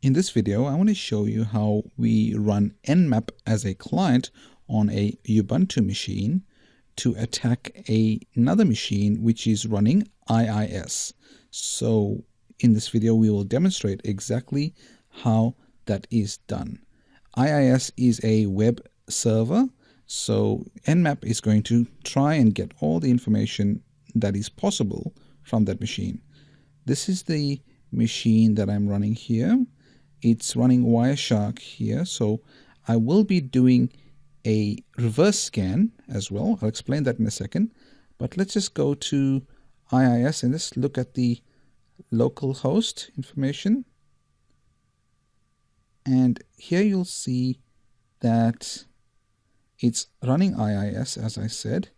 In this video, I want to show you how we run NMAP as a client on a Ubuntu machine to attack another machine which is running IIS. So in this video, we will demonstrate exactly how that is done. IIS is a web server, so NMAP is going to try and get all the information that is possible from that machine. This is the machine that I'm running here. It's running Wireshark here, so I will be doing a reverse scan as well. I'll explain that in a second, but let's just go to IIS and let's look at the local host information. And here you'll see that it's running IIS, as I said,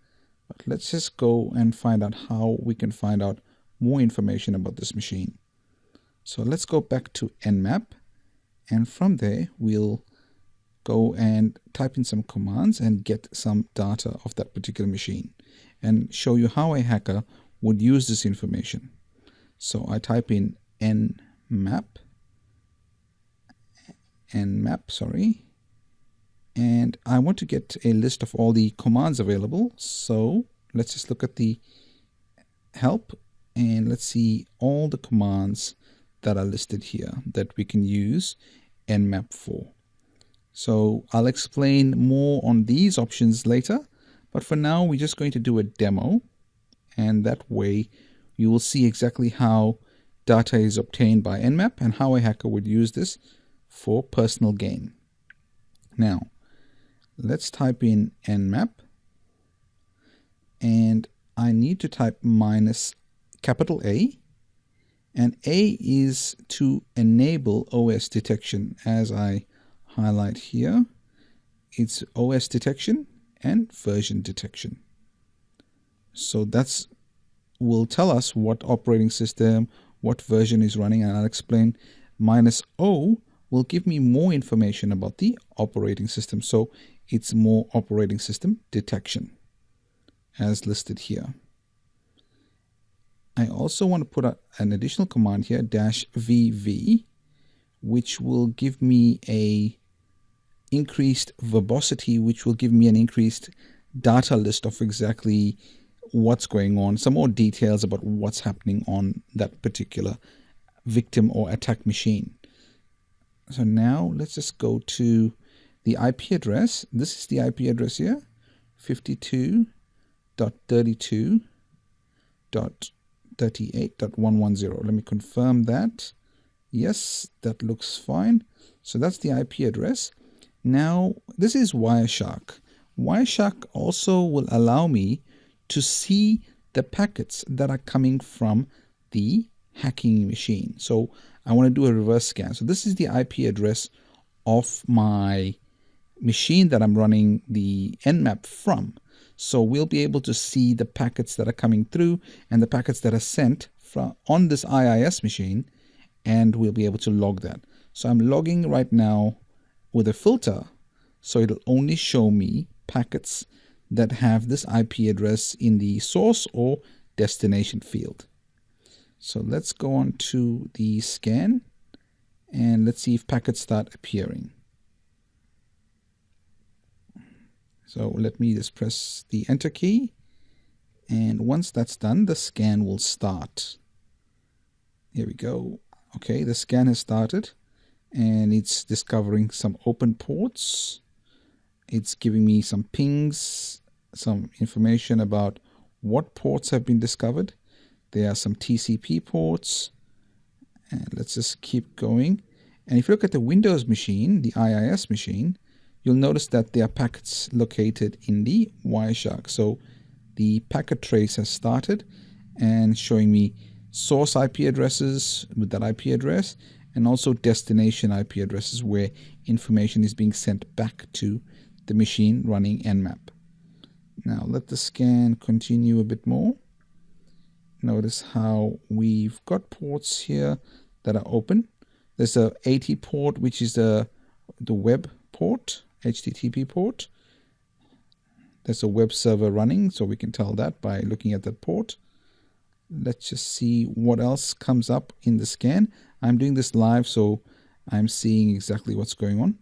but let's just go and find out how we can find out more information about this machine. So let's go back to NMAP. And from there, we'll go and type in some commands and get some data of that particular machine and show you how a hacker would use this information. So I type in NMAP, and I want to get a list of all the commands available. So let's just look at the help and let's see all the commands that are listed here that we can use NMAP for. So I'll explain more on these options later, but for now we're just going to do a demo, and that way you will see exactly how data is obtained by NMAP and how a hacker would use this for personal gain. Now let's type in NMAP, and I need to type -A, and A is to enable OS detection. As I highlight here, it's OS detection and version detection. So that's will tell us what operating system, what version is running, and I'll explain. -O will give me more information about the operating system. So it's more operating system detection as listed here. I also want to put an additional command here, -VV, which will give me a increased verbosity, which will give me an increased data list of exactly what's going on, some more details about what's happening on that particular victim or attack machine. So now let's just go to the IP address. This is the IP address here, 52.32.38.110. Let me confirm that. Yes, that looks fine. So that's the IP address. Now, this is Wireshark. Wireshark also will allow me to see the packets that are coming from the hacking machine. So I want to do a reverse scan. So this is the IP address of my machine that I'm running the NMAP from. So we'll be able to see the packets that are coming through and the packets that are sent from on this IIS machine, and we'll be able to log that. So I'm logging right now with a filter, so it'll only show me packets that have this IP address in the source or destination field. So let's go on to the scan and let's see if packets start appearing. So let me just press the enter key, and once that's done, the scan will start. Here we go. Okay, the scan has started and it's discovering some open ports. It's giving me some pings, some information about what ports have been discovered. There are some TCP ports, and let's just keep going. And if you look at the Windows machine, the IIS machine, you'll notice that there are packets located in the Wireshark. So the packet trace has started and showing me source IP addresses with that IP address, and also destination IP addresses where information is being sent back to the machine running NMAP. Now let the scan continue a bit more. Notice how we've got ports here that are open. There's a 80 port, which is the web port, HTTP port. There's a web server running, so we can tell that by looking at that port. Let's just see what else comes up in the scan. I'm doing this live, so I'm seeing exactly what's going on.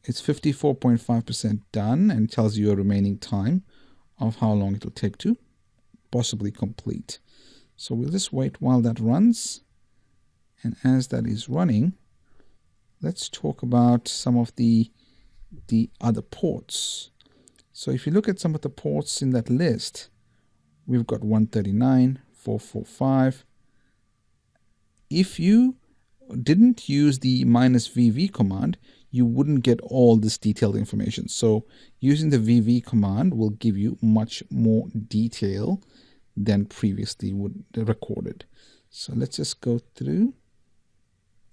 It's 54.5% done and tells you a remaining time of how long it will take to possibly complete. So we'll just wait while that runs. And as that is running, let's talk about some of the other ports. So if you look at some of the ports in that list, we've got 139, 445. If you didn't use the -VV command, you wouldn't get all this detailed information. So using the VV command will give you much more detail than previously recorded. So let's just go through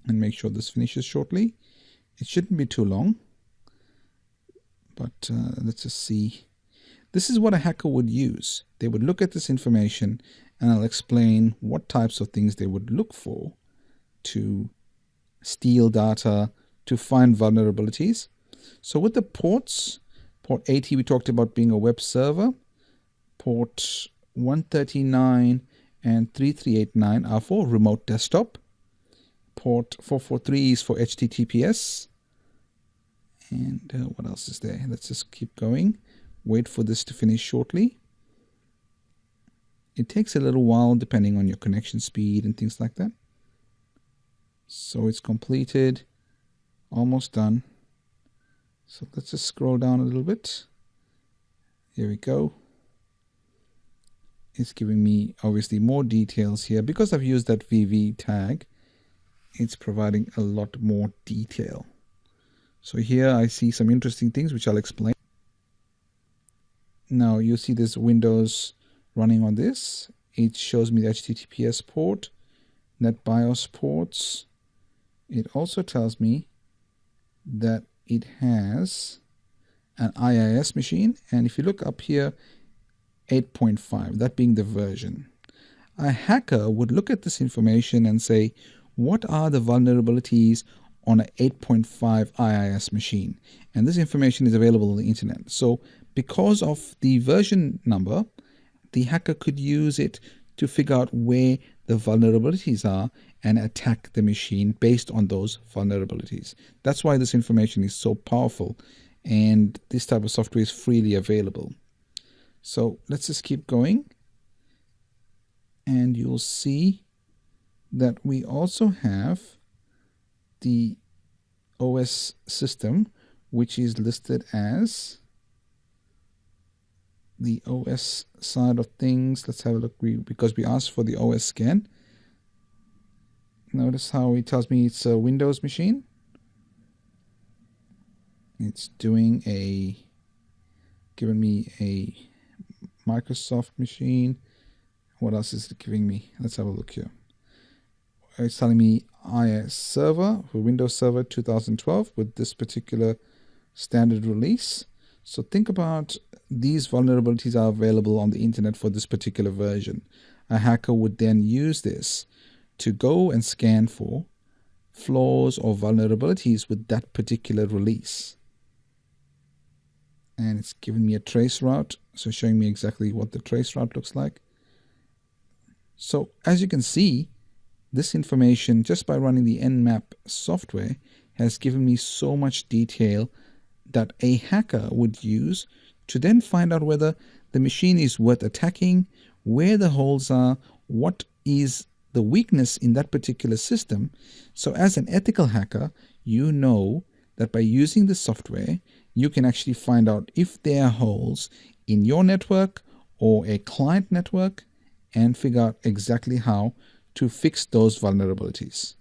and make sure this finishes shortly. It shouldn't be too long, but let's just see. This is what a hacker would use. They would look at this information, and I'll explain what types of things they would look for to steal data, to find vulnerabilities. So with the ports, port 80 we talked about being a web server. Port 139 and 3389 are for remote desktop. Port 443 is for HTTPS. And what else is there? Let's just keep going. Wait for this to finish shortly. It takes a little while depending on your connection speed and things like that. So it's completed, almost done. So let's just scroll down a little bit. Here we go. It's giving me obviously more details here. Because I've used that VV tag, it's providing a lot more detail. So here I see some interesting things which I'll explain. Now you see this Windows running on this. It shows me the HTTPS port, NetBIOS ports. It also tells me that it has an IIS machine, and if you look up here, 8.5, that being the version. A hacker would look at this information and say, what are the vulnerabilities on an 8.5 IIS machine? And this information is available on the internet. So because of the version number, the hacker could use it to figure out where the vulnerabilities are and attack the machine based on those vulnerabilities. That's why this information is so powerful, and this type of software is freely available. So let's just keep going, and you'll see that we also have the OS system, which is listed as the OS side of things. Let's have a look, because we asked for the OS scan. Notice how it tells me it's a Windows machine. It's giving me a Microsoft machine. What else is it giving me? Let's have a look here. It's telling me IIS server for Windows Server 2012 with this particular standard release. So think about these vulnerabilities are available on the internet for this particular version. A hacker would then use this to go and scan for flaws or vulnerabilities with that particular release. And it's giving me a trace route, so showing me exactly what the trace route looks like. So as you can see, this information, just by running the NMAP software, has given me so much detail that a hacker would use to then find out whether the machine is worth attacking, where the holes are, what is the weakness in that particular system. So as an ethical hacker, you know that by using the software, you can actually find out if there are holes in your network or a client network and figure out exactly how to fix those vulnerabilities.